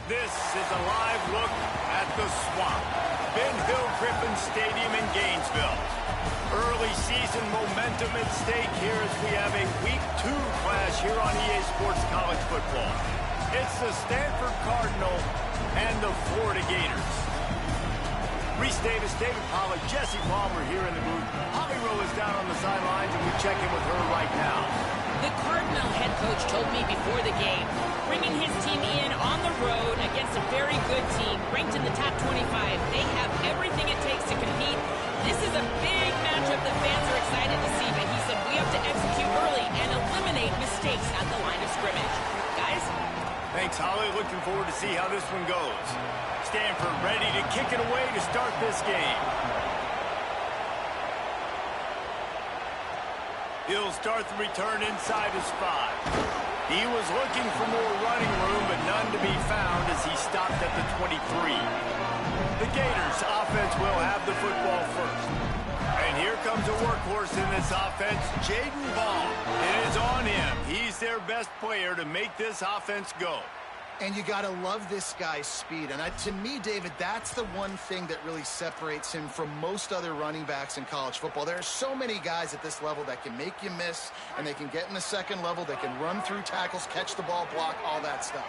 This is a live look at the Swamp, Ben Hill Griffin Stadium in Gainesville. Early season momentum at stake here as we have a Week 2 clash here on EA Sports College Football. It's the Stanford Cardinal and the Florida Gators. Reese Davis, David Pollack, Jesse Palmer here in the booth. Holly Rowe is down on the sidelines, and we check in with her right now. The Cardinal head coach told me before the game, bringing his team in on the road against a very good team, ranked in the top 25. They have everything it takes to compete. This is a big matchup that fans are excited to see, but he said we have to execute early and eliminate mistakes at the line of scrimmage. Guys? Thanks, Holly. Looking forward to see how this one goes. Stanford ready to kick it away to start this game. He'll start the return inside his 5. He was looking for more running room, but none to be found as he stopped at the 23. The Gators offense will have the football first. And here comes a workhorse in this offense, Jaden Ball. It is on him. He's their best player to make this offense go. And you got to love this guy's speed. And to me, David, that's the one thing that really separates him from most other running backs in college football. There are so many guys at this level that can make you miss, and they can get in the second level. They can run through tackles, catch the ball, block, all that stuff.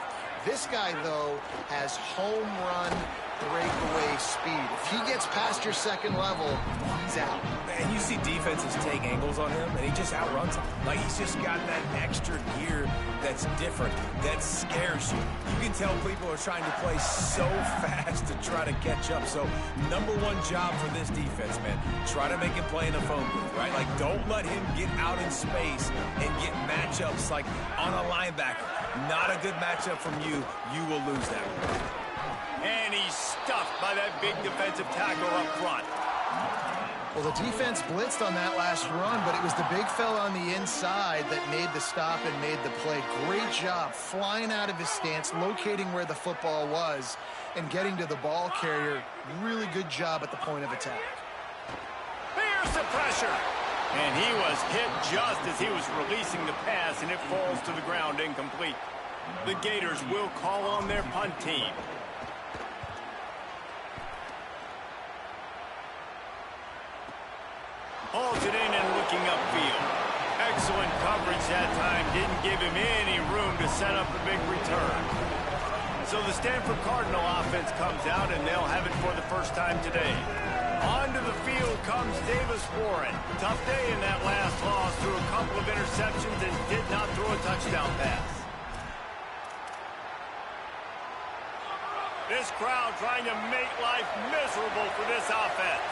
This guy, though, has home run breakaway speed. If he gets past your second level, he's out. And you see defenses take angles on him, and he just outruns them. Like, he's just got that extra gear that's different, that scares you. You can tell people are trying to play so fast to try to catch up. So, number one job for this defense, man, try to make him play in a phone booth, right? Like, don't let him get out in space and get matchups like on a linebacker. Not a good matchup from you. You will lose that one. And he's stuffed by that big defensive tackle up front. Well, the defense blitzed on that last run, but it was the big fella on the inside that made the stop and made the play. Great job flying out of his stance, locating where the football was, and getting to the ball carrier. Really good job at the point of attack. There's the pressure. And he was hit just as he was releasing the pass, and it falls to the ground incomplete. The Gators will call on their punt team. Halted in and looking upfield. Excellent coverage that time. Didn't give him any room to set up a big return. So the Stanford Cardinal offense comes out, and they'll have it for the first time today. Onto the field comes Davis Warren. Tough day in that last loss. Threw a couple of interceptions and did not throw a touchdown pass. This crowd trying to make life miserable for this offense.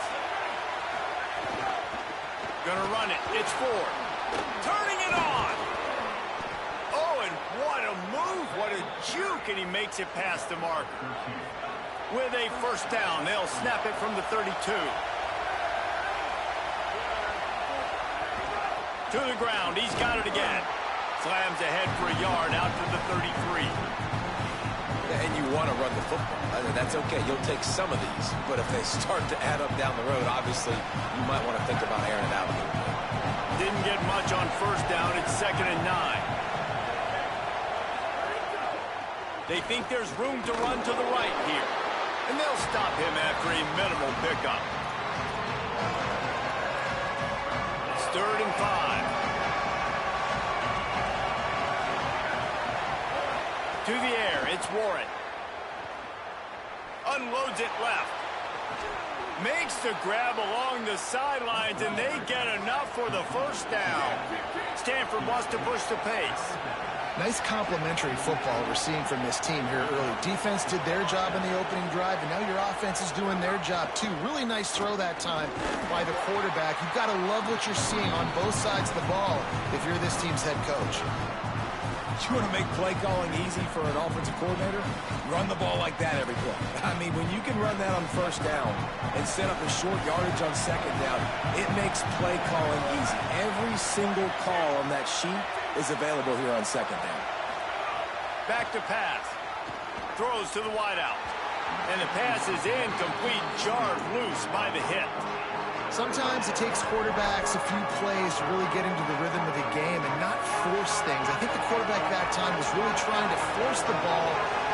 Gonna run it. It's Ford. Turning it on. Oh, and what a move. What a juke. And he makes it past the marker. With a first down, they'll snap it from the 32. To the ground. He's got it again. Slams ahead for a yard out to the 33. And you want to run the football. That's okay. You'll take some of these. But if they start to add up down the road, obviously, you might want to think about airing it out a little bit. Didn't get much on first down. It's 2nd and 9. They think there's room to run to the right here. And they'll stop him after a minimal pickup. It's 3rd and 5. To the air, it's Warren. Unloads it left. Makes the grab along the sidelines, and they get enough for the first down. Stanford wants to push the pace. Nice complimentary football we're seeing from this team here early. Defense did their job in the opening drive, and now your offense is doing their job too. Really nice throw that time by the quarterback. You've got to love what you're seeing on both sides of the ball if you're this team's head coach. You want to make play calling easy for an offensive coordinator? Run the ball like that every play. I mean, when you can run that on first down and set up a short yardage on second down, it makes play calling easy. Every single call on that sheet is available here on second down. Back to pass. Throws to the wideout. And the pass is incomplete, jarred loose by the hit. Sometimes it takes quarterbacks a few plays to really get into the rhythm of the game and not force things. I think the quarterback that time was really trying to force the ball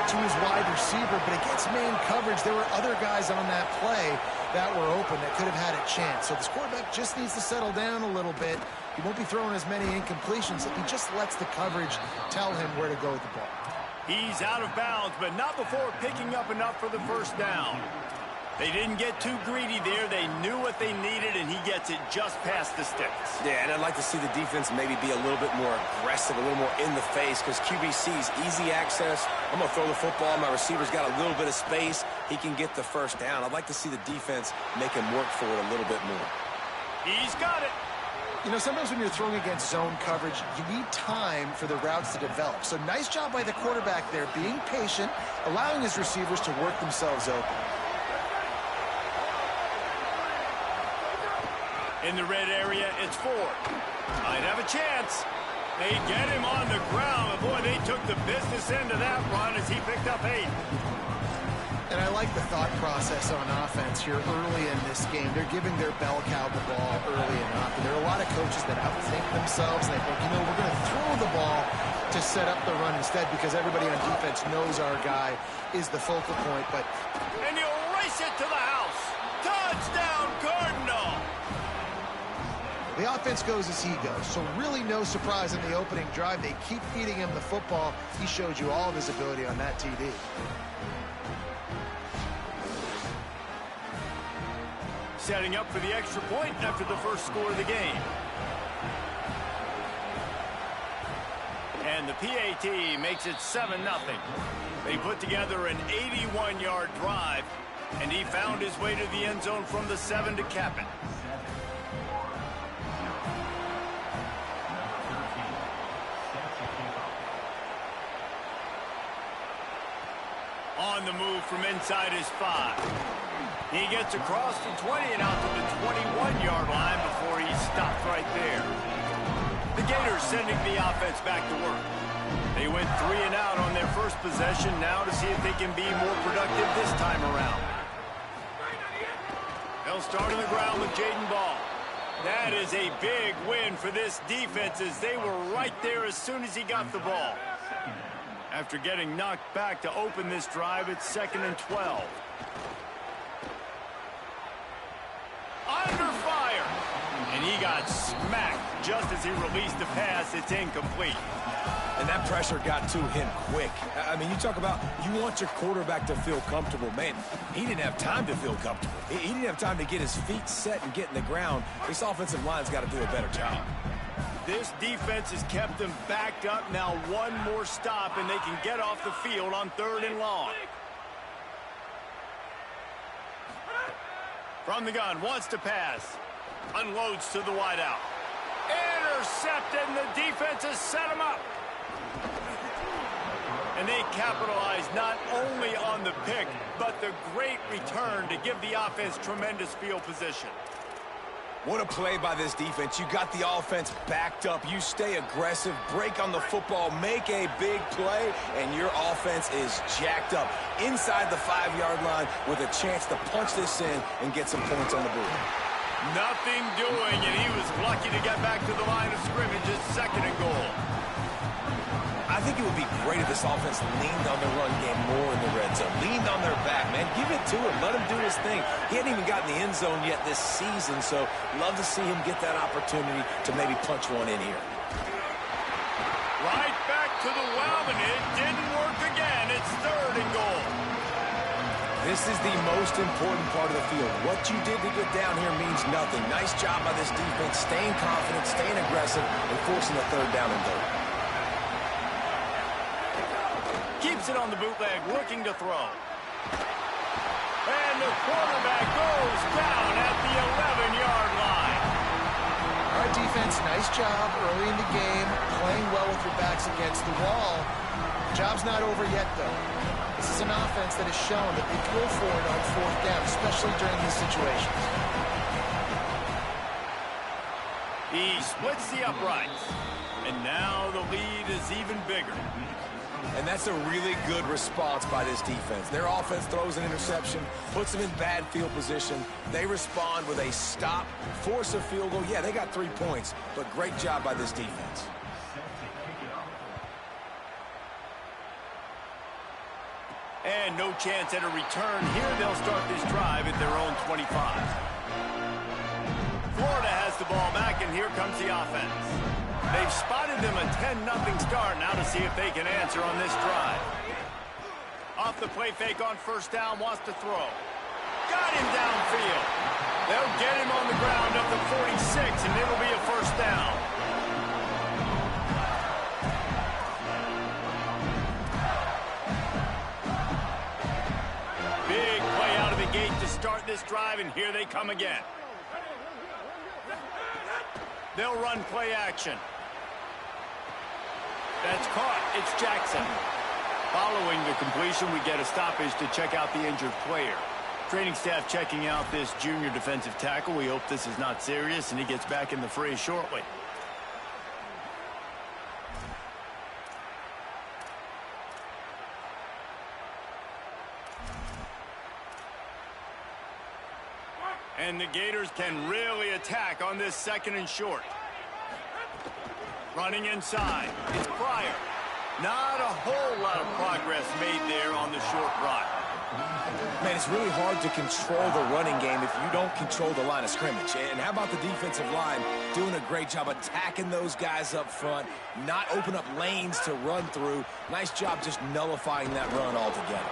to his wide receiver, but against man coverage, there were other guys on that play that were open that could have had a chance. So this quarterback just needs to settle down a little bit. He won't be throwing as many incompletions if he just lets the coverage tell him where to go with the ball. He's out of bounds, but not before picking up enough for the first down. They didn't get too greedy there. They knew what they needed, and he gets it just past the sticks. Yeah, and I'd like to see the defense maybe be a little bit more aggressive, a little more in the face, because QB sees easy access. I'm going to throw the football. My receiver's got a little bit of space. He can get the first down. I'd like to see the defense make him work for it a little bit more. He's got it. You know, sometimes when you're throwing against zone coverage, you need time for the routes to develop. So nice job by the quarterback there, being patient, allowing his receivers to work themselves open. In the red area, it's Ford. Might have a chance. They get him on the ground. And boy, they took the business end of that run as he picked up 8. And I like the thought process on offense here early in this game. They're giving their bell cow the ball early enough. And there are a lot of coaches that outthink themselves. And they think, you know, we're going to throw the ball to set up the run instead because everybody on defense knows our guy is the focal point. And he'll race it to the house. Touchdown, Cardinal. The offense goes as he goes, so really no surprise in the opening drive. They keep feeding him the football. He showed you all of his ability on that TD. Setting up for the extra point after the first score of the game. And the PAT makes it 7-0. They put together an 81-yard drive, and he found his way to the end zone from the 7 to cap it. On the move from inside his 5. He gets across the 20 and out to the 21-yard line before he's stopped right there. The Gators sending the offense back to work. They went 3 and out on their first possession, now to see if they can be more productive this time around. They'll start on the ground with Jaden Ball. That is a big win for this defense as they were right there as soon as he got the ball. After getting knocked back to open this drive, it's 2nd and 12. Under fire. And he got smacked just as he released the pass. It's incomplete. And that pressure got to him quick. I mean, you talk about you want your quarterback to feel comfortable. Man, he didn't have time to feel comfortable. He didn't have time to get his feet set and get in the ground. This offensive line's got to do a better job. This defense has kept them backed up. Now one more stop, and they can get off the field on 3rd and long. From the gun, wants to pass. Unloads to the wideout. Intercepted, and the defense has set him up. And they capitalize not only on the pick, but the great return to give the offense tremendous field position. What a play by this defense. You got the offense backed up. You stay aggressive, break on the football, make a big play, and your offense is jacked up inside the 5-yard line with a chance to punch this in and get some points on the board. Nothing doing, and he was lucky to get back to the line of scrimmage at 2nd and goal. I think it would be great if this offense leaned on the run game more in the red zone. Leaned on their back, man. Give it to him. Let him do his thing. He hadn't even gotten the end zone yet this season, so love to see him get that opportunity to maybe punch one in here. Right back to the well, and it didn't work again. It's 3rd and goal. This is the most important part of the field. What you did to get down here means nothing. Nice job by this defense, staying confident, staying aggressive, and forcing the 3rd down and goal. Keeps it on the bootleg, looking to throw. And the quarterback goes down at the 11-yard line. All right, defense, nice job early in the game, playing well with your backs against the wall. Job's not over yet, though. This is an offense that has shown that they go for it on 4th down, especially during these situations. He splits the uprights. And now the lead is even bigger. And that's a really good response by this defense. Their offense throws an interception, puts them in bad field position. They respond with a stop, force a field goal. Yeah, they got 3 points, but great job by this defense. And no chance at a return here. They'll start this drive at their own 25. Florida has the ball back, and here comes the offense. They've spotted them a 10-0 start. Now to see if they can answer on this drive. Off the play fake on first down, wants to throw. Got him downfield. They'll get him on the ground up to 46, and it'll be a first down. Big play out of the gate to start this drive, and here they come again. They'll run play action. That's caught. It's Jackson. Following the completion, we get a stoppage to check out the injured player. Training staff checking out this junior defensive tackle. We hope this is not serious, and he gets back in the fray shortly. And the Gators can really attack on this 2nd and short. Running inside. It's Pryor. Not a whole lot of progress made there on the short run. Man, it's really hard to control the running game if you don't control the line of scrimmage. And how about the defensive line doing a great job attacking those guys up front, not open up lanes to run through. Nice job just nullifying that run altogether.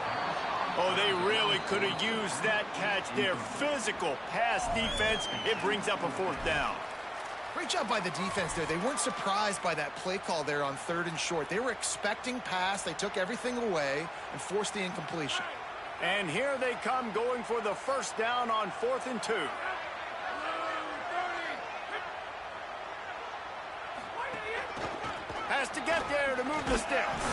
Oh, they really could have used that catch there. Physical pass defense. It brings up a 4th down. Great job by the defense there. They weren't surprised by that play call there on 3rd and short. They were expecting pass. They took everything away and forced the incompletion. And here they come going for the first down on 4th and 2. Has to get there to move the sticks.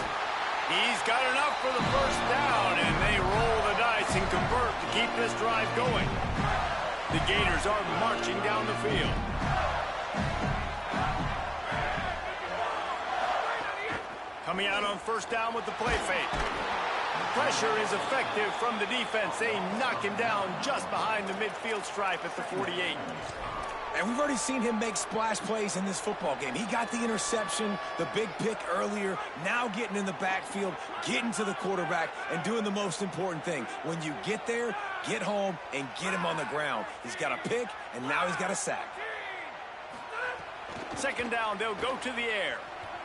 He's got enough for the first down, and they roll the dice and convert to keep this drive going. The Gators are marching down the field. Coming out on first down with the play fake. Pressure is effective from the defense. They knock him down just behind the midfield stripe at the 48. And we've already seen him make splash plays in this football game. He got the interception, the big pick earlier, now getting in the backfield, getting to the quarterback, and doing the most important thing. When you get there, get home, and get him on the ground. He's got a pick, and now he's got a sack. 2nd down, they'll go to the air.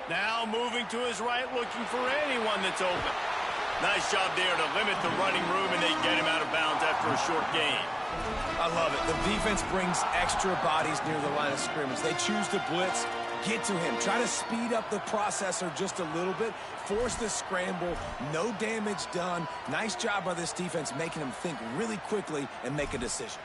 Now moving to his right, looking for anyone that's open. Nice job there to limit the running room, and they get him out of bounds after a short gain. I love it. The defense brings extra bodies near the line of scrimmage. They choose to blitz, get to him, try to speed up the processor just a little bit, force the scramble, no damage done. Nice job by this defense making him think really quickly and make a decision.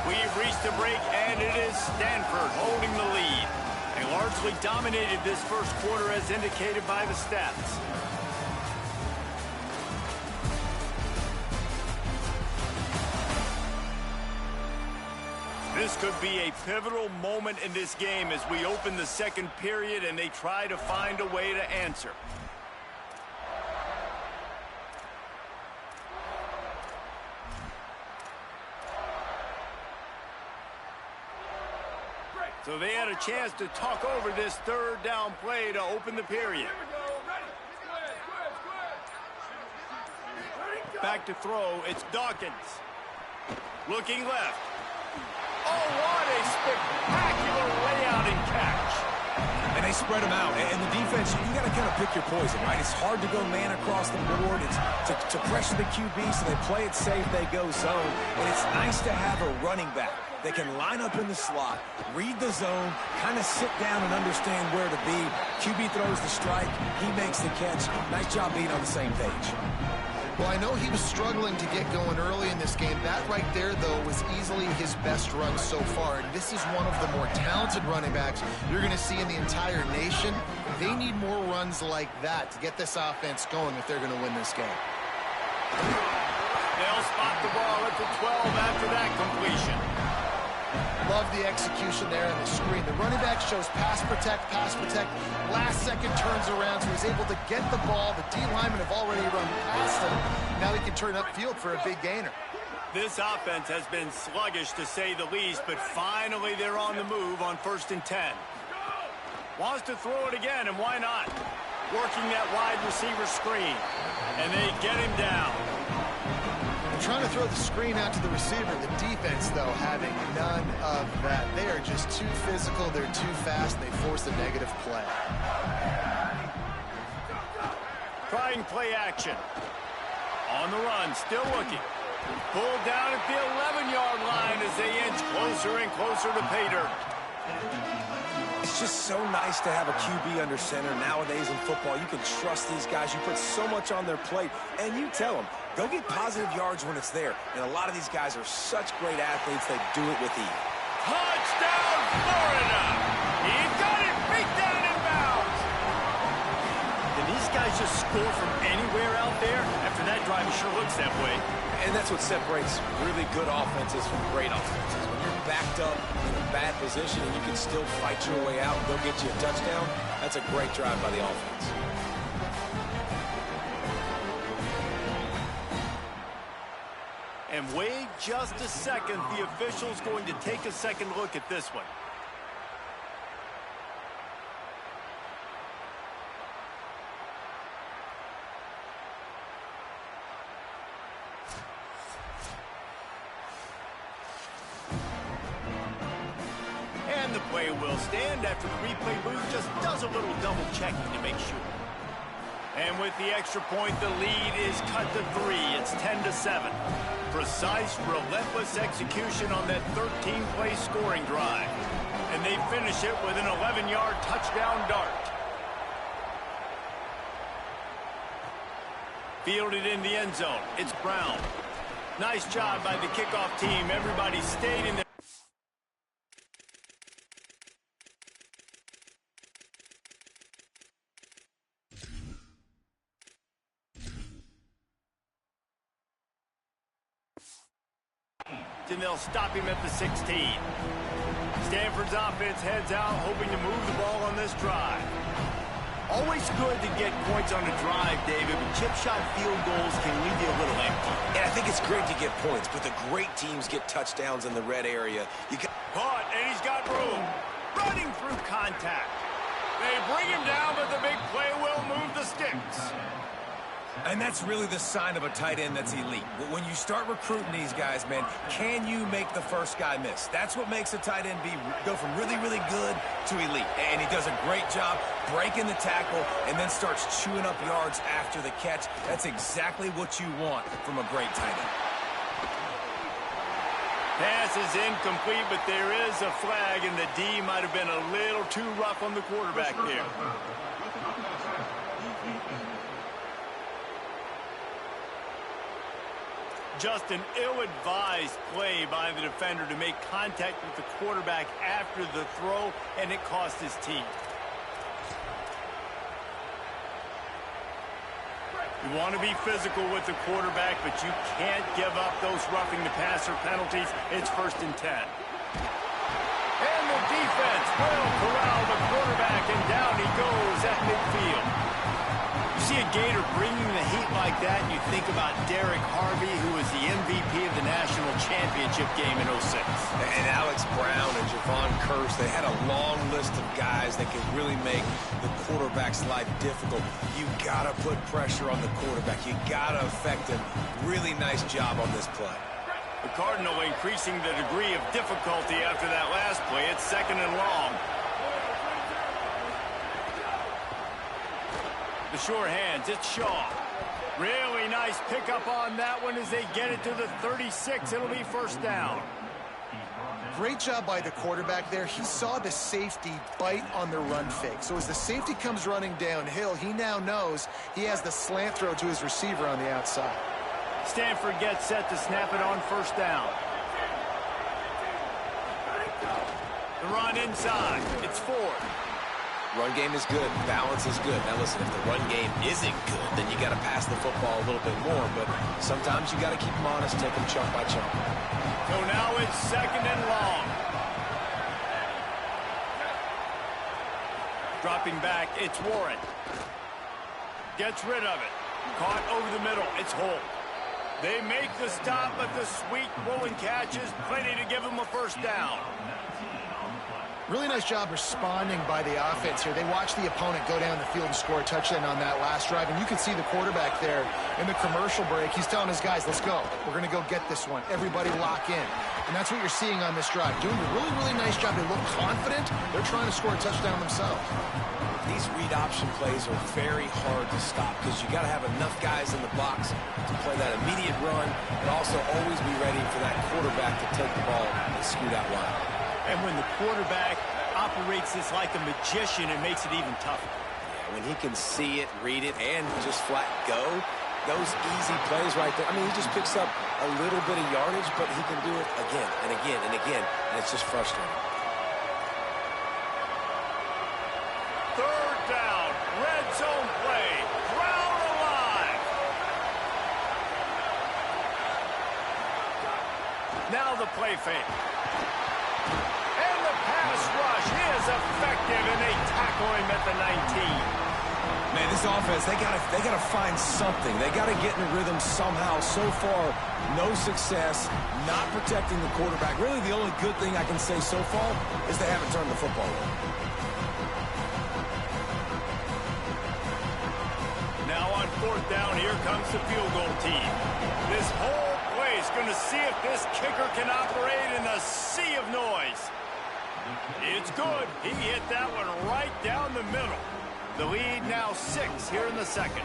We've reached a break, and it is Stanford holding the lead. They largely dominated this first quarter as indicated by the stats. This could be a pivotal moment in this game as we open the 2nd period and they try to find a way to answer. So they had a chance to talk over this 3rd down play to open the period. Back to throw, it's Dawkins. Looking left. Oh, what a spectacular layout and catch. And they spread them out. And the defense, you got to kind of pick your poison, right? It's hard to go man across the board. It's to pressure the QB, so they play it safe, they go zone. And it's nice to have a running back. They can line up in the slot, read the zone, kind of sit down and understand where to be. QB throws the strike, he makes the catch. Nice job being on the same page. Well, I know he was struggling to get going early in this game. That right there, though, was easily his best run so far. And this is one of the more talented running backs you're going to see in the entire nation. They need more runs like that to get this offense going if they're going to win this game. They'll spot the ball at the 12 after that completion. Love the execution there on the screen. The running back shows pass protect, pass protect. Last second turns around, so he's able to get the ball. The D linemen have already run past him. Now he can turn upfield for a big gainer. This offense has been sluggish to say the least, but finally they're on the move on 1st and 10. Wants to throw it again, and why not? Working that wide receiver screen, and they get him down. They're trying to throw the screen out to the receiver. The defense, though, having none of that. They are just too physical. They're too fast. They force a negative play. Trying play action. On the run, still looking. Pulled down at the 11-yard line as they inch closer and closer to pay dirt. It's just so nice to have a QB under center. Nowadays in football, you can trust these guys. You put so much on their plate, and you tell them, go get positive yards when it's there. And a lot of these guys are such great athletes, they do it with ease. Touchdown, Florida! He got it beat down in bounds. Did these guys just score from anywhere out there? After that drive, it sure looks that way. And that's what separates really good offenses from great offenses. When you're backed up in a bad position and you can still fight your way out and go get you a touchdown, that's a great drive by the offense. And wait just a second. The official's going to take a second look at this one. And the play will stand after the replay booth just does a little double checking to make sure. And with the extra point, the lead is cut to 3. It's 10-7. Precise, relentless execution on that 13-play scoring drive. And they finish it with an 11-yard touchdown dart. Fielded in the end zone. It's Brown. Nice job by the kickoff team. Everybody stayed in there. And they'll stop him at the 16. Stanford's offense heads out, hoping to move the ball on this drive. Always good to get points on a drive, David, but chip shot field goals can leave you a little empty. And I think it's great to get points, but the great teams get touchdowns in the red area. Caught, and he's got room. Running through contact. They bring him down, but the big play will move the sticks. And that's really the sign of a tight end that's elite. When you start recruiting these guys, man, can you make the first guy miss? That's what makes a tight end go from really, really good to elite. And he does a great job breaking the tackle and then starts chewing up yards after the catch. That's exactly what you want from a great tight end. Pass is incomplete, but there is a flag, and the D might have been a little too rough on the quarterback there. Just an ill-advised play by the defender to make contact with the quarterback after the throw, and it cost his team. You want to be physical with the quarterback, but you can't give up those roughing the passer penalties. It's 1st and 10. And the defense will corral the quarterback, and down he goes at midfield. You see a Gator bringing the heat like that, and you think about Derek Harvey, who was the MVP of the national championship game in 06. And Alex Brown and Javon Curse, they had a long list of guys that could really make the quarterback's life difficult. You got to put pressure on the quarterback. You got to affect him. Really nice job on this play. The Cardinal increasing the degree of difficulty after that last play. It's 2nd and long. The sure hands, it's Shaw. Really nice pickup on that one as they get it to the 36. It'll be 1st down. Great job by the quarterback there. He saw the safety bite on the run fake. So as the safety comes running downhill, he now knows he has the slant throw to his receiver on the outside. Stanford gets set to snap it on 1st down. The run inside. It's Ford. Run game is good. Balance is good. Now, listen, if the run game isn't good, then you got to pass the football a little bit more. But sometimes you got to keep them honest, take them chunk by chunk. So now it's 2nd and long. Dropping back, it's Warren. Gets rid of it. Caught over the middle. It's Holt. They make the stop, but the sweet rolling catch is plenty to give them a first down. Really nice job responding by the offense here. They watched the opponent go down the field and score a touchdown on that last drive, and you can see the quarterback there in the commercial break. He's telling his guys, let's go. We're going to go get this one. Everybody lock in. And that's what you're seeing on this drive. Doing a really, really nice job. They look confident. They're trying to score a touchdown themselves. These read option plays are very hard to stop because you got to have enough guys in the box to play that immediate run, but also always be ready for that quarterback to take the ball and scoot out wide. And when the quarterback operates this like a magician, it makes it even tougher. Yeah, when he can see it, read it, and just flat go, those easy plays right there. I mean, he just picks up a little bit of yardage, but he can do it again and again and again, and it's just frustrating. Third down, red zone play, crowd alive. Now the play fake. And the pass rush is effective, and they tackle him at the 19. Man, this offense, they gotta find something. They gotta get in a rhythm somehow. So far, no success, not protecting the quarterback. Really, the only good thing I can say so far is they haven't turned the football over. Now on fourth down, here comes the field goal team. This whole play is going to see if this kicker can operate in a sea of noise. It's good. He hit that one right down the middle. The lead now 6 here in the second.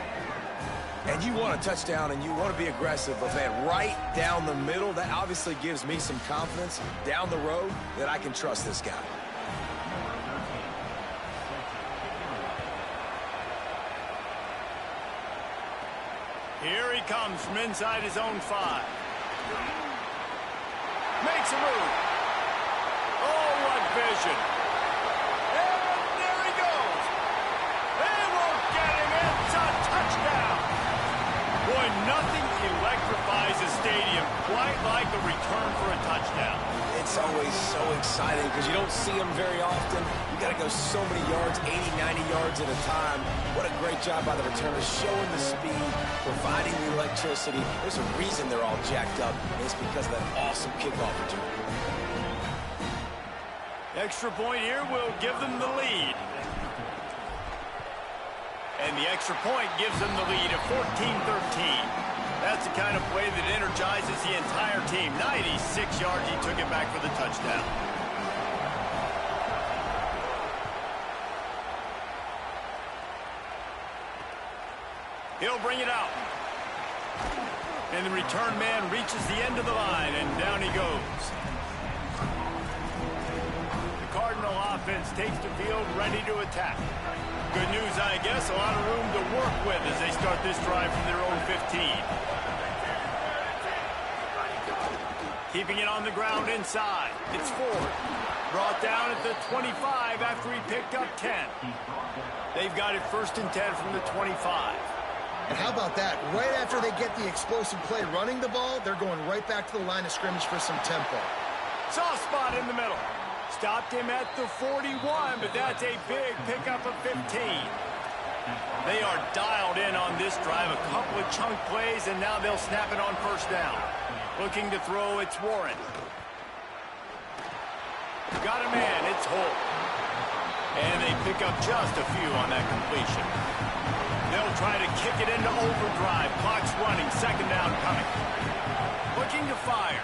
And you want a touchdown and you want to be aggressive, but man, right down the middle, that obviously gives me some confidence down the road that I can trust this guy. Here he comes from inside his own 5. Makes a move. Oh, what vision. And there he goes. They won't get him. It's a touchdown. Boy, nothing electrifies a stadium quite like a return for a touchdown. It's always so exciting because you don't see them very often. You got to go so many yards, 80, 90 yards at a time. What a great job by the returners, showing the speed, providing the electricity. There's a reason they're all jacked up, and it's because of that awesome kickoff return. Extra point here will give them the lead. And the extra point gives them the lead at 14-13. That's the kind of play that energizes the entire team. 96 yards, he took it back for the touchdown. He'll bring it out. And the return man reaches the end of the line, and down he goes. The Cardinal offense takes the field, ready to attack. Good news, I guess, a lot of room to work with as they start this drive from their own 15. Keeping it on the ground inside. It's Ford. Brought down at the 25 after he picked up 10. They've got it 1st and 10 from the 25. And how about that? Right after they get the explosive play running the ball, they're going right back to the line of scrimmage for some tempo. Soft spot in the middle. Stopped him at the 41, but that's a big pickup of 15. They are dialed in on this drive. A couple of chunk plays, and now they'll snap it on 1st down. Looking to throw, it's Warren. Got a man, it's Holt. And they pick up just a few on that completion. They'll try to kick it into overdrive. Clock's running, 2nd down coming. Looking to fire.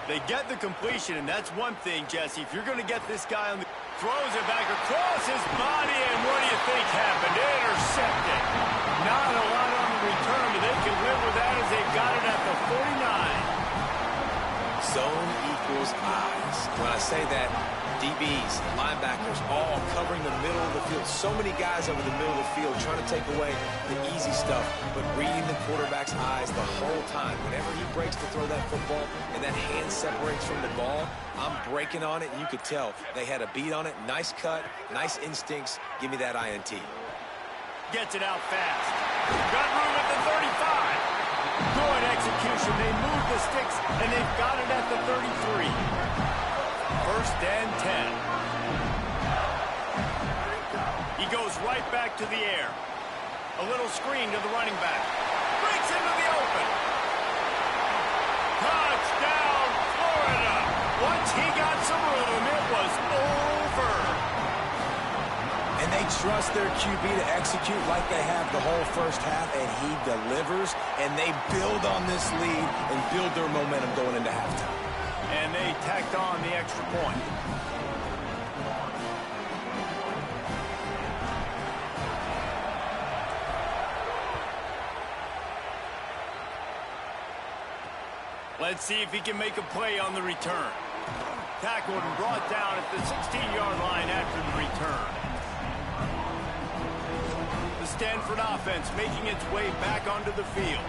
They get the completion, and that's one thing, Jesse. If you're going to get this guy on the... Throws it back across his body, and what do you think happened? Intercepted. Not a lot on the return, but they can live with that as they've got it at the 49. Zone equals eyes. When I say that, DBs, linebackers, all covering the middle of the field. So many guys over the middle of the field trying to take away the easy stuff, but reading the quarterback's eyes the whole time. Whenever he breaks to throw that football and that hand separates from the ball, I'm breaking on it, and you could tell they had a beat on it. Nice cut, nice instincts. Give me that INT. Gets it out fast. Got room at the 35. Good execution. They move the sticks, and they've got it at the 33. 1st and 10. He goes right back to the air. A little screen to the running back. Breaks into the open. trust their QB to execute like they have the whole first half, and he delivers, and they build on this lead and build their momentum going into halftime. And they tacked on the extra point. Let's see if he can make a play on the return. Tackled and brought down at the 16-yard line after the return. The Stanford offense making its way back onto the field.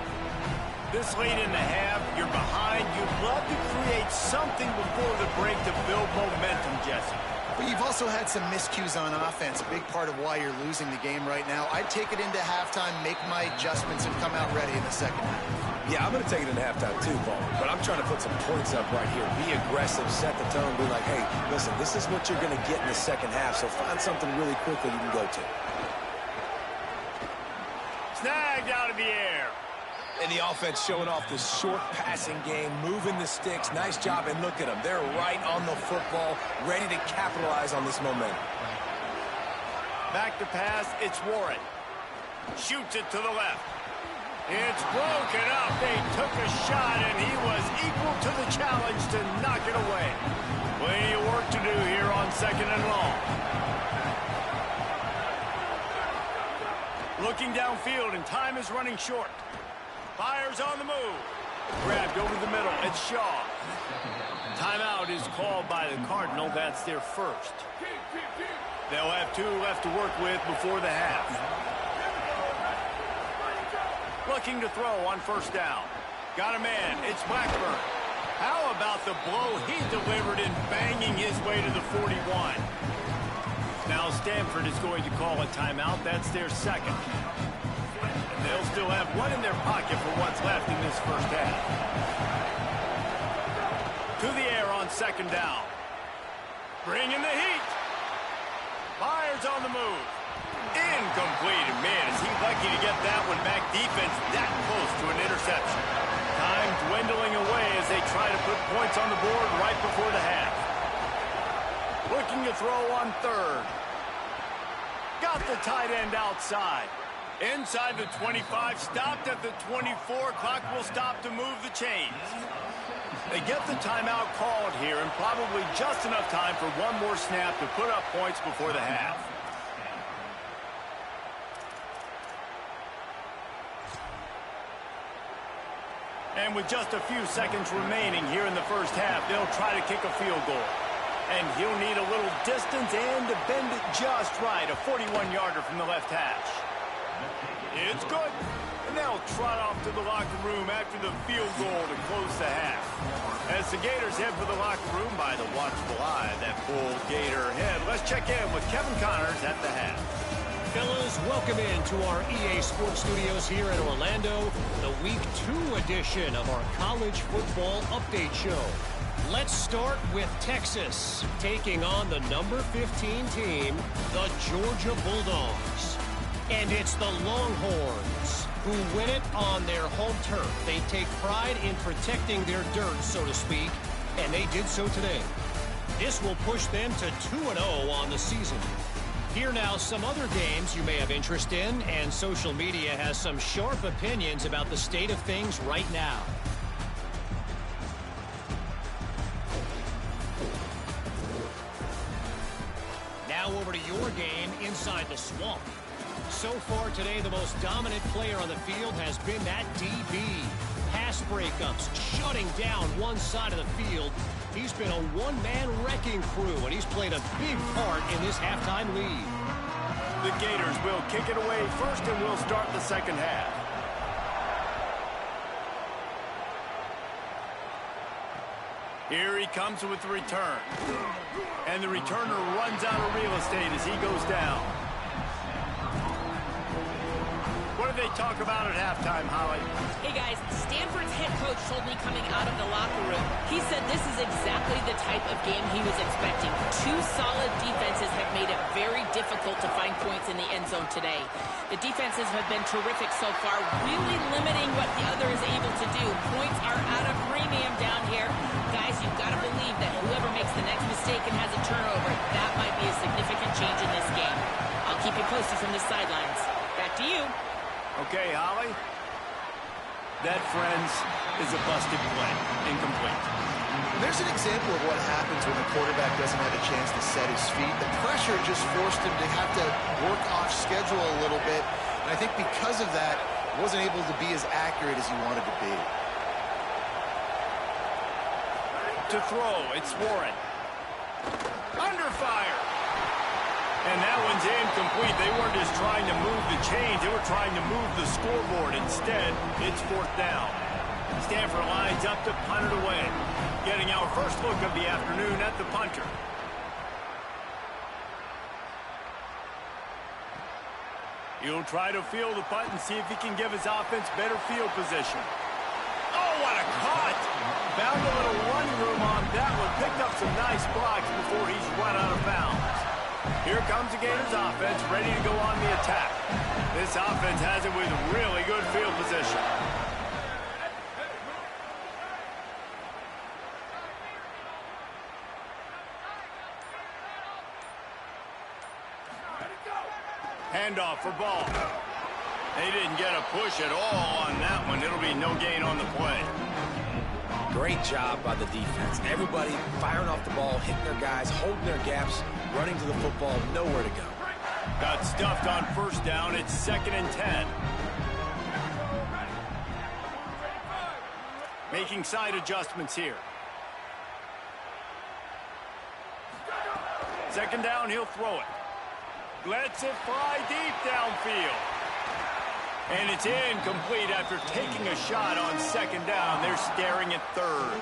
This late in the half, you're behind. You'd love to create something before the break to build momentum, Jesse. But you've also had some miscues on offense, a big part of why you're losing the game right now. I'd take it into halftime, make my adjustments, and come out ready in the second half. Yeah, I'm going to take it in halftime too, Paul. But I'm trying to put some points up right here. Be aggressive, set the tone, be like, hey, listen, this is what you're going to get in the second half, so find something really quickly you can go to. Snagged out of the air. And the offense showing off this short passing game, moving the sticks. Nice job, and look at them. They're right on the football, ready to capitalize on this momentum. Back to pass, it's Warren. Shoots it to the left. It's broken up. They took a shot, and he was equal to the challenge to knock it away. Plenty of work to do here on 2nd and long. Looking downfield, and time is running short. Fires on the move. Grabbed over the middle. It's Shaw. Timeout is called by the Cardinal. That's their first. They'll have 2 left to work with before the half. Looking to throw on 1st down. Got a man. It's Blackburn. How about the blow he delivered in banging his way to the 41? Now Stanford is going to call a timeout. That's their second. They'll still have 1 in their pocket for what's left in this first half. To the air on 2nd down. Bringing the heat. Fires on the move. Incomplete. And man, is he lucky to get that one back. Defense that close to an interception. Time dwindling away as they try to put points on the board right before the half. Looking to throw on 3rd. Got the tight end outside. Inside the 25, stopped at the 24. Clock will stop to move the chains. They get the timeout called here, and probably just enough time for 1 more snap to put up points before the half. And with just a few seconds remaining here in the first half, they'll try to kick a field goal. And he'll need a little distance and to bend it just right. A 41-yarder from the left hash. It's good. And they'll trot off to the locker room after the field goal to close the half. As the Gators head for the locker room by the watchful eye, that bull Gator head. Let's check in with Kevin Connors at the half. Fellas, welcome into our EA Sports Studios here in Orlando, the Week 2 edition of our College Football Update Show. Let's start with Texas, taking on the number 15 team, the Georgia Bulldogs. And it's the Longhorns who win it on their home turf. They take pride in protecting their dirt, so to speak, and they did so today. This will push them to 2-0 on the season. Here now some other games you may have interest in, and social media has some sharp opinions about the state of things right now. Now over to your game inside the swamp. So far today, the most dominant player on the field has been that DB. Pass breakups, shutting down one side of the field. He's been a one-man wrecking crew, and he's played a big part in this halftime lead. The Gators will kick it away first, and we'll start the second half. Here he comes with the return. And the returner runs out of real estate as he goes down. What did they talk about at halftime, Holly? Hey, guys, Stanford's head coach told me coming out of the locker room, he said this is exactly the type of game he was expecting. 2 solid defenses have made it very difficult to find points in the end zone today. The defenses have been terrific so far, really limiting what the other is able to do. Points are at a premium down here. Guys, you've got to believe that whoever makes the next mistake and has a turnover, that might be a significant change in this game. I'll keep you That, friends, is a busted play. Incomplete. There's an example of what happens when the quarterback doesn't have a chance to set his feet. The pressure just forced him to have to work off schedule a little bit. And I think because of that, wasn't able to be as accurate as he wanted to be. To throw, it's Warren. Under fire. And that one's incomplete. They weren't just trying to move the chains. They were trying to move the scoreboard. Instead, it's 4th down. Stanford lines up to punt it away. Getting our first look of the afternoon at the punter. He'll try to field the punt and see if he can give his offense better field position. Oh, what a cut! Found a little running room on that one. Picked up some nice blocks before he's run out of bounds. Here comes the Gators offense ready to go on the attack. This offense has it with really good field position. Handoff for ball. They didn't get a push at all on that one. It'll be no gain on the play. Great job by the defense. Everybody firing off the ball, hitting their guys, holding their gaps, running to the football, nowhere to go. Got stuffed on 1st down. It's 2nd and 10. Making side adjustments here. 2nd down, he'll throw it. Lets it fly deep downfield. And it's incomplete after taking a shot on 2nd down. They're staring at 3rd.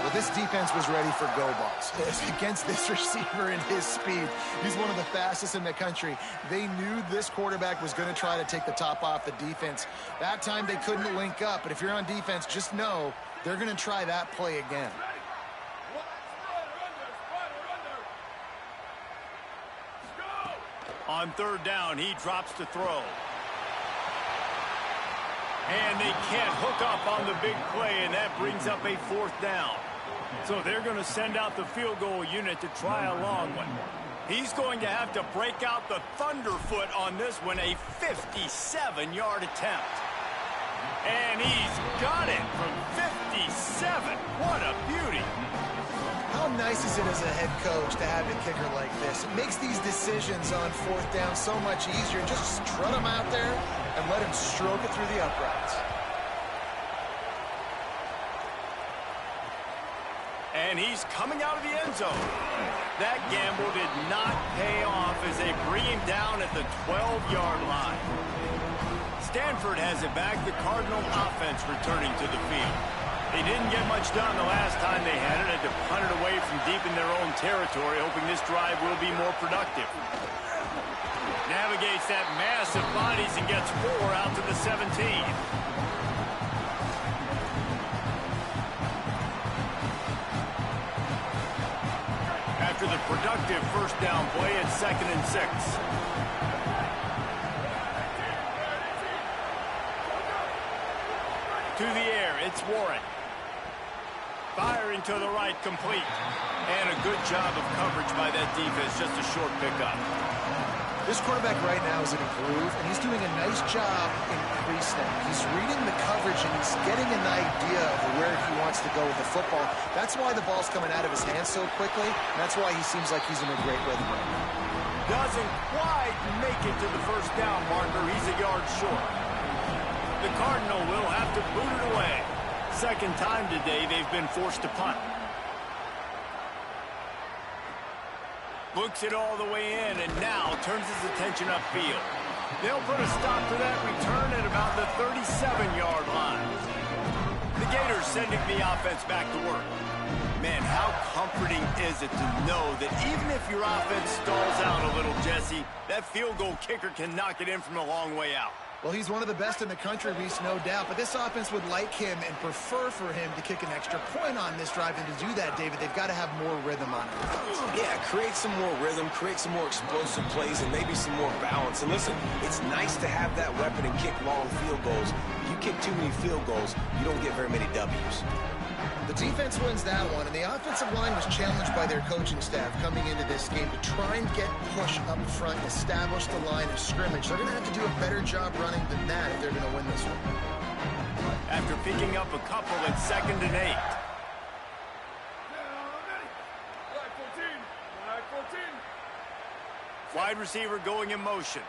Well, this defense was ready for go balls. Against this receiver and his speed, he's one of the fastest in the country. They knew this quarterback was going to try to take the top off the defense. That time they couldn't link up, but if you're on defense, just know they're going to try that play again. On 3rd down, he drops to throw. And they can't hook up on the big play, and that brings up a 4th down. So they're going to send out the field goal unit to try a long one. He's going to have to break out the thunderfoot on this one, a 57-yard attempt. And he's got it from 57. What a beauty. How nice is it as a head coach to have a kicker like this? It makes these decisions on 4th down so much easier. Just strut him out there and let him stroke it through the uprights. And he's coming out of the end zone. That gamble did not pay off as they bring him down at the 12-yard line. Stanford has it back. The Cardinal offense returning to the field. They didn't get much done the last time they had it. Had to punt it away from deep in their own territory, hoping this drive will be more productive. Navigates that mass of bodies and gets 4 out to the 17. After the productive 1st down play, it's 2nd and 6. To the air, it's Warren. Firing to the right, complete. And a good job of coverage by that defense, just a short pickup. This quarterback right now is in a groove, and he's doing a nice job in pre-snap. He's reading the coverage, and he's getting an idea of where he wants to go with the football. That's why the ball's coming out of his hands so quickly, and that's why he seems like he's in a great rhythm right now. Doesn't quite make it to the 1st down marker. He's a yard short. The Cardinal will have to boot it away. 2nd time today they've been forced to punt. Looks it all the way in and now turns his attention upfield. They'll put a stop to that return at about the 37-yard line. The Gators sending the offense back to work. Man, how comforting is it to know that even if your offense stalls out a little, Jesse, that field goal kicker can knock it in from a long way out. Well, he's one of the best in the country, Reese, no doubt. But this offense would like him and prefer for him to kick an extra point on this drive. And to do that, David, they've got to have more rhythm on it. Yeah, create some more rhythm, create some more explosive plays, and maybe some more balance. And listen, it's nice to have that weapon and kick long field goals. If you kick too many field goals, you don't get very many W's. The defense wins that one, and the offensive line was challenged by their coaching staff coming into this game to try and get push up front, establish the line of scrimmage. They're going to have to do a better job running than that if they're going to win this one. picking up a couple at 2nd and 8. Wide receiver going in motion.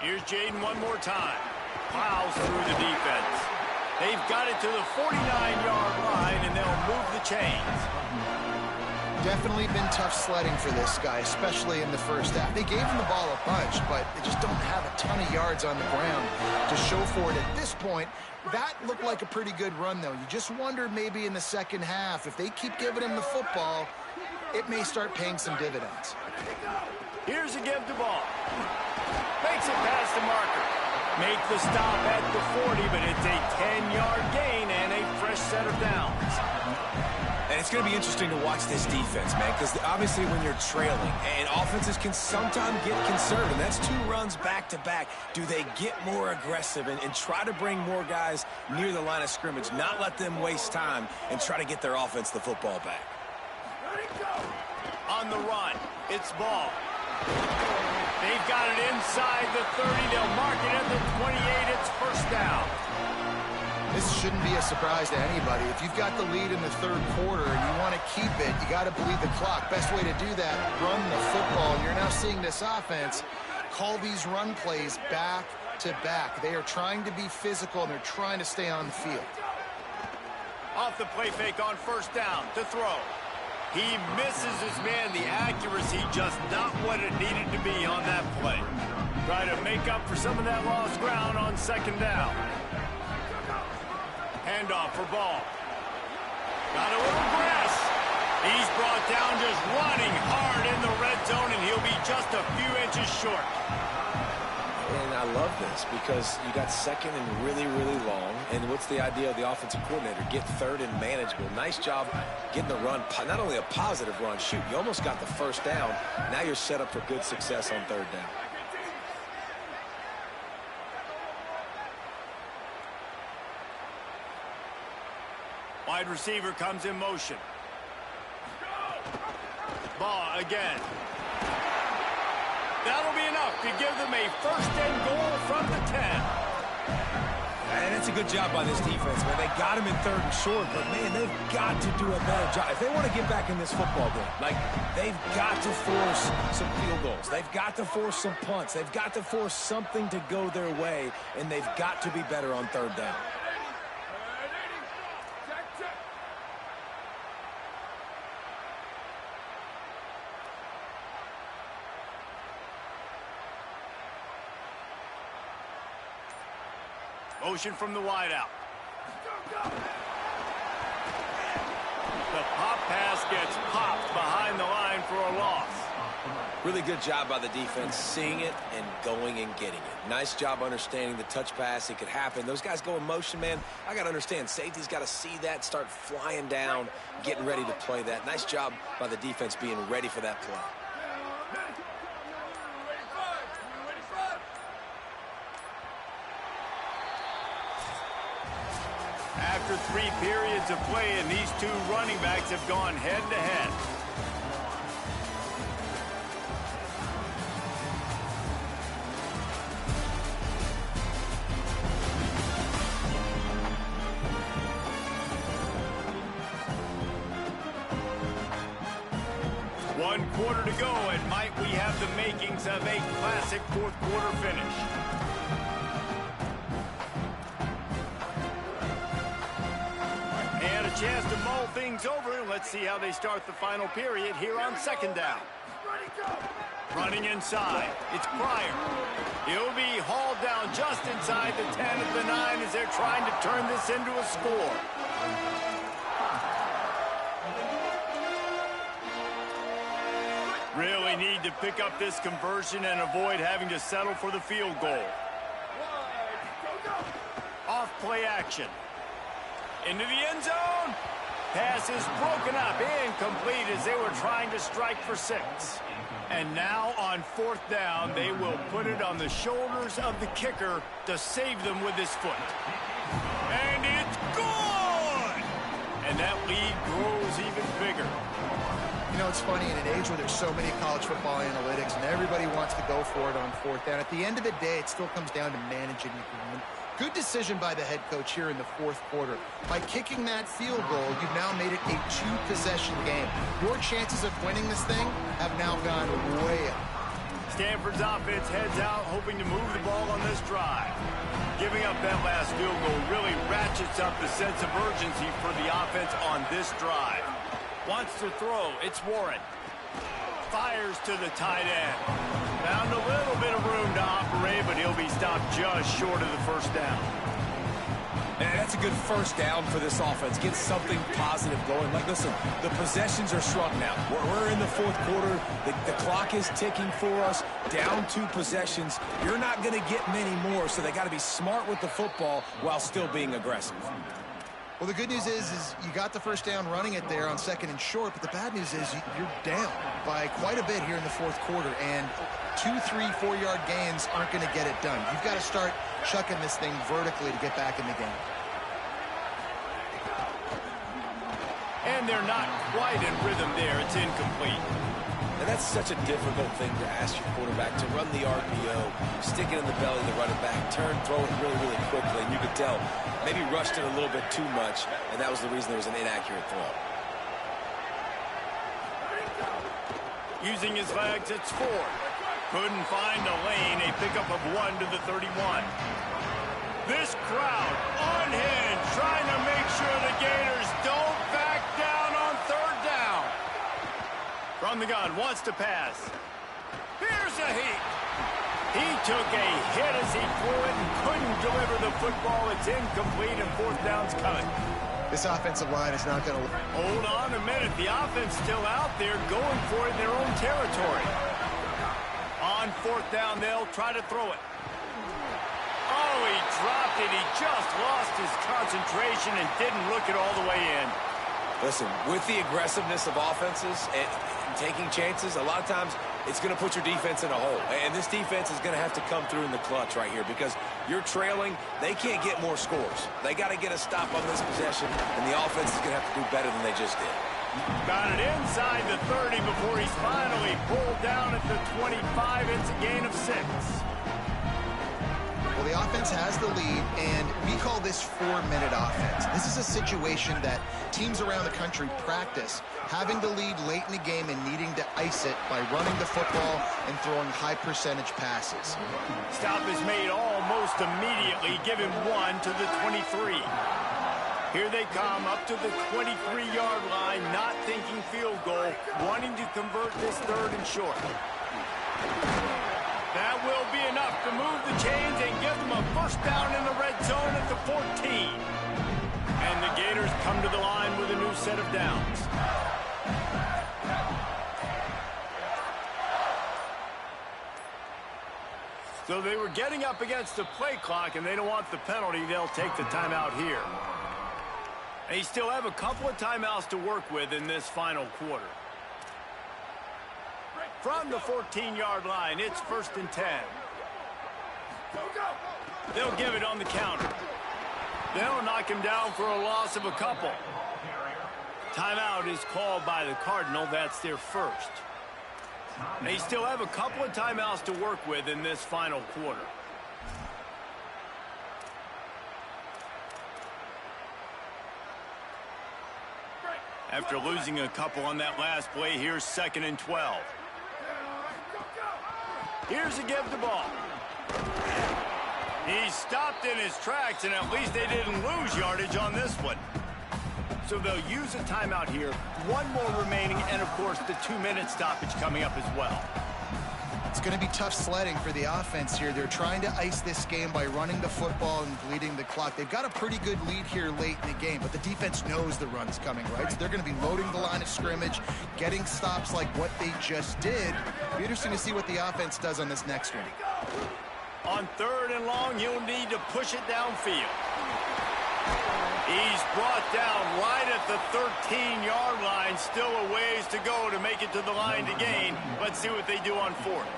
Here's Jaden one more time. Plows through the defense. They've got it to the 49-yard line, and they'll move the chains. Definitely been tough sledding for this guy, especially in the first half. They gave him the ball a bunch, but they just don't have a ton of yards on the ground to show for it at this point. That looked like a pretty good run, though. You just wondered maybe in the second half, if they keep giving him the football, it may start paying some dividends. Here's a give the ball. Makes it past the marker. Make the stop at the 40, but it's a 10-yard gain and a fresh set of downs. And it's going to be interesting to watch this defense, man, because obviously when you're trailing, and offenses can sometimes get conservative, and that's 2 runs back-to-back. Do they get more aggressive and try to bring more guys near the line of scrimmage, not let them waste time, and try to get their offense the football back? On the run, it's Ball. They've got it inside the 30. They'll mark it at the 28. It's first down. This shouldn't be a surprise to anybody. If you've got the lead in the third quarter and you want to keep it, you got to bleed the clock. Best way to do that, run the football. You're now seeing this offense call these run plays back to back. They are trying to be physical, and they're trying to stay on the field. Off the play fake on first down to throw. He misses his man. The accuracy just not what it needed to be on that play. Try to make up for some of that lost ground on second down. Handoff for Ball. Got a little grass. He's brought down just running hard in the red zone, and he'll be just a few inches short. And I love this because you got second and really, really long. And what's the idea of the offensive coordinator? Get third and manageable. Nice job getting the run. Not only a positive run, shoot, you almost got the first down. Now you're set up for good success on third down. Wide receiver comes in motion. Ball again. That'll be enough to give them a first and goal from the 10. And it's a good job by this defense, man. They got him in third and short, but, man, they've got to do a better job. If they want to get back in this football game, like, they've got to force some field goals. They've got to force some punts. They've got to force something to go their way, and they've got to be better on third down. Motion from the wideout. The pop pass gets popped behind the line for a loss. Really good job by the defense, seeing it and going and getting it. Nice job understanding the touch pass. It could happen. Those guys go in motion, man. I got to understand, safety's got to see that, start flying down, getting ready to play that. Nice job by the defense being ready for that play. After 3 periods of play, and these 2 running backs have gone head-to-head. One quarter to go, and might we have the makings of a classic fourth quarter finish. And a chance to mull things over. Let's see how they start the final period here on second down. Running inside, it's Pryor. He'll be hauled down just inside the 10 at the 9 as they're trying to turn this into a score. Really need to pick up this conversion and avoid having to settle for the field goal. Off play action. Into the end zone. Pass is broken up, incomplete as they were trying to strike for 6. And now on fourth down, they will put it on the shoulders of the kicker to save them with his foot. And it's good! And that lead grows even bigger. You know, it's funny, in an age where there's so many college football analytics and everybody wants to go for it on fourth down, at the end of the day, it still comes down to managing the game. Good decision by the head coach here in the fourth quarter. By kicking that field goal, you've now made it a two-possession game. Your chances of winning this thing have now gone way up. Stanford's offense heads out, hoping to move the ball on this drive. Giving up that last field goal really ratchets up the sense of urgency for the offense on this drive. Wants to throw. It's Warren. Fires to the tight end. Found a little bit of room to operate, but he'll be stopped just short of the first down. And that's a good first down for this offense. Get something positive going. Like, listen, the possessions are shrunk now. We're in the fourth quarter. The clock is ticking for us. Down 2 possessions. You're not going to get many more, so they got to be smart with the football while still being aggressive. Well, the good news is you got the first down running it there on 2nd and short, but the bad news is you're down by quite a bit here in the fourth quarter, and 2, 3, 4-yard gains aren't going to get it done. You've got to start chucking this thing vertically to get back in the game. And they're not quite in rhythm there. It's incomplete. And that's such a difficult thing to ask your quarterback, to run the RPO, stick it in the belly of the running back, turn, throw it really, really quickly. And you could tell, maybe rushed it a little bit too much, and that was the reason there was an inaccurate throw. Using his legs, it's Ford. Couldn't find a lane. A pickup of 1 to the 31. This crowd unhinged, trying to make sure the Gators don't back down on 3rd down. From the gun, wants to pass. Here's a heat. He took a hit as he threw it and couldn't deliver the football. It's incomplete, and 4th down's coming. This offensive line is not going to... Hold on a minute. The offense still out there going for it in their own territory. On 4th down, they'll try to throw it. Oh, he dropped it. He just lost his concentration and didn't look it all the way in. Listen, with the aggressiveness of offenses and taking chances, a lot of times it's going to put your defense in a hole. And this defense is going to have to come through in the clutch right here because you're trailing. They can't get more scores. They got to get a stop on this possession, and the offense is going to have to do better than they just did. Got it inside the 30 before he's finally pulled down at the 25. It's a gain of 6. Well, the offense has the lead, and we call this 4-minute offense. This is a situation that teams around the country practice, having the lead late in the game and needing to ice it by running the football and throwing high-percentage passes. Stop is made almost immediately. Give him 1 to the 23. Here they come up to the 23-yard line, not thinking field goal, wanting to convert this 3rd and short. That will be enough to move the chains and give them a first down in the red zone at the 14. And the Gators come to the line with a new set of downs. So they were getting up against the play clock, and they don't want the penalty. They'll take the timeout here. They still have a couple of timeouts to work with in this final quarter. From the 14-yard line, it's 1st and 10. They'll give it on the counter. They'll knock him down for a loss of a couple. Timeout is called by the Cardinal. That's their first. They still have a couple of timeouts to work with in this final quarter. After losing a couple on that last play, here's 2nd and 12. Here's a give the ball. He stopped in his tracks, and at least they didn't lose yardage on this one. So they'll use a timeout here. 1 more remaining, and, of course, the 2-minute stoppage coming up as well. It's going to be tough sledding for the offense here. They're trying to ice this game by running the football and bleeding the clock. They've got a pretty good lead here late in the game, but the defense knows the run's coming, right? So they're going to be loading the line of scrimmage, getting stops like what they just did. It'll be interesting to see what the offense does on this next one. On 3rd and long, he'll need to push it downfield. He's brought down right at the 13-yard line. Still a ways to go to make it to the line to gain. Let's see what they do on 4th.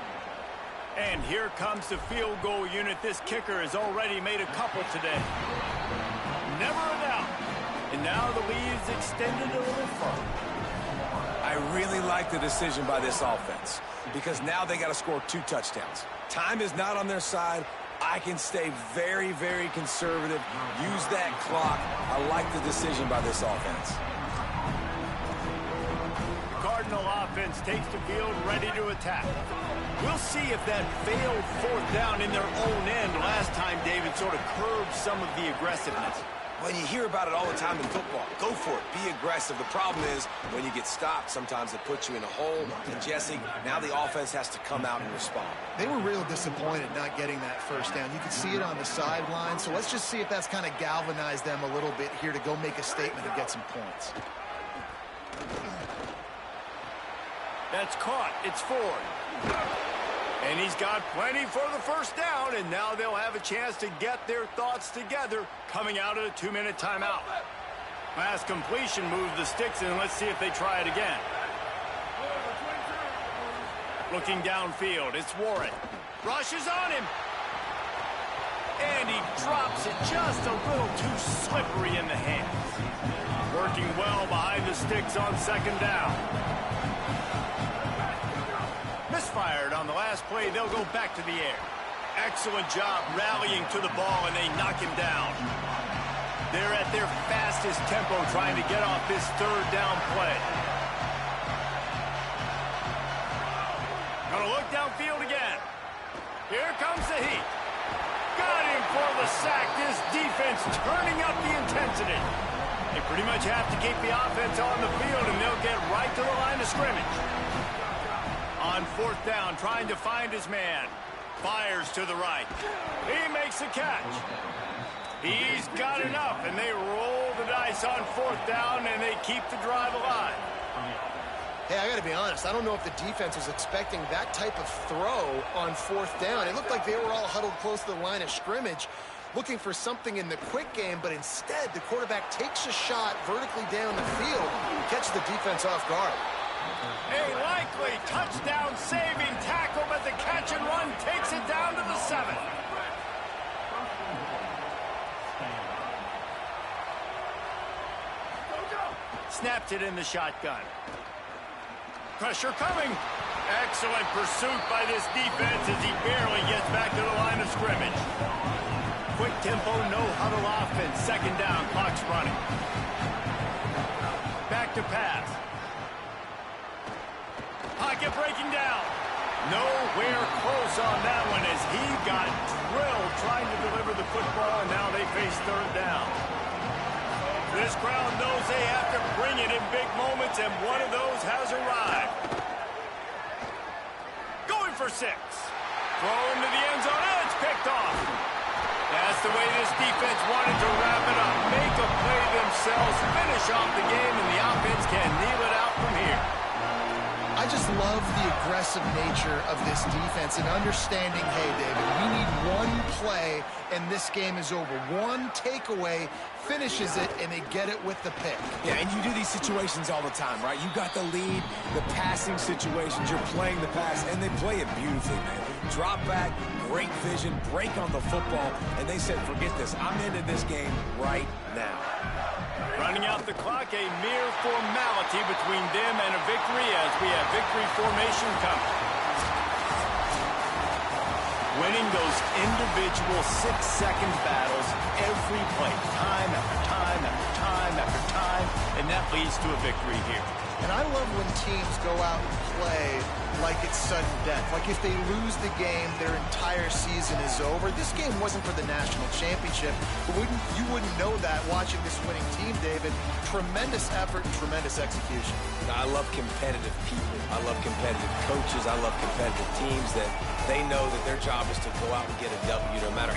And here comes the field goal unit. This kicker has already made a couple today. Never a doubt. And now the lead is extended a little further. I really like the decision by this offense because now they got to score 2 touchdowns. Time is not on their side. I can stay very, very conservative. Use that clock. I like the decision by this offense. The Cardinal offense takes the field ready to attack. We'll see if that failed 4th down in their own end last time, David, sort of curbed some of the aggressiveness. When you hear about it all the time in football, go for it. Be aggressive. The problem is when you get stopped, sometimes it puts you in a hole. And, Jesse, now the offense has to come out and respond. They were real disappointed not getting that 1st down. You could see it on the sideline. So let's just see if that's kind of galvanized them a little bit here to go make a statement and get some points. That's caught. It's Ford. And he's got plenty for the 1st down, and now they'll have a chance to get their thoughts together coming out of a 2-minute timeout. Last completion moves the sticks in. Let's see if they try it again. Looking downfield, it's Warren. Rushes on him. And he drops it just a little too slippery in the hands. Working well behind the sticks on 2nd down. Misfired on the last play. They'll go back to the air. Excellent job rallying to the ball, and they knock him down. They're at their fastest tempo trying to get off this 3rd down play. Gonna look downfield again. Here comes the heat. Got him for the sack. This defense turning up the intensity. They pretty much have to keep the offense on the field, and they'll get right to the line of scrimmage. On 4th down, trying to find his man. Fires to the right. He makes the catch. He's got enough, and they roll the dice on 4th down, and they keep the drive alive. Hey, I got to be honest. I don't know if the defense was expecting that type of throw on 4th down. It looked like they were all huddled close to the line of scrimmage, looking for something in the quick game, but instead the quarterback takes a shot vertically down the field, catches the defense off guard. A likely touchdown-saving tackle, but the catch and run takes it down to the 7. Snapped it in the shotgun. Pressure coming. Excellent pursuit by this defense as he barely gets back to the line of scrimmage. Quick tempo, no huddle offense. 2nd down, clock's running. Back to pass. Pocket breaking down. Nowhere close on that one as he got drilled trying to deliver the football, and now they face 3rd down. This crowd knows they have to bring it in big moments, and one of those has arrived. Going for 6. Throw into the end zone, and it's picked off. That's the way this defense wanted to wrap it up. Make a play themselves, finish off the game, and the offense can kneel it out from here. I just love the aggressive nature of this defense and understanding, hey, David, we need one play and this game is over. One takeaway finishes it and they get it with the pick. Yeah, and you do these situations all the time, right? You got the lead, the passing situations, you're playing the pass, and they play it beautifully, man. Drop back, great vision, break on the football, and they said, forget this. I'm into this game right now. Running out the clock, a mere formality between them and a victory as we have victory formation coming. Winning those individual 6-second battles every play, time after time after time after time, and that leads to a victory here. And I love when teams go out and play like it's sudden death. Like if they lose the game, their entire season is over. This game wasn't for the national championship, but you wouldn't know that watching this winning team, David. Tremendous effort and tremendous execution. I love competitive people. I love competitive coaches. I love competitive teams that they know that their job is to go out and get a W no matter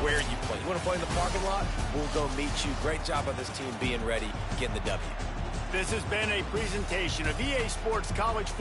where you play. You want to play in the parking lot? We'll go meet you. Great job by this team being ready, getting the W. This has been a presentation of EA Sports College Football.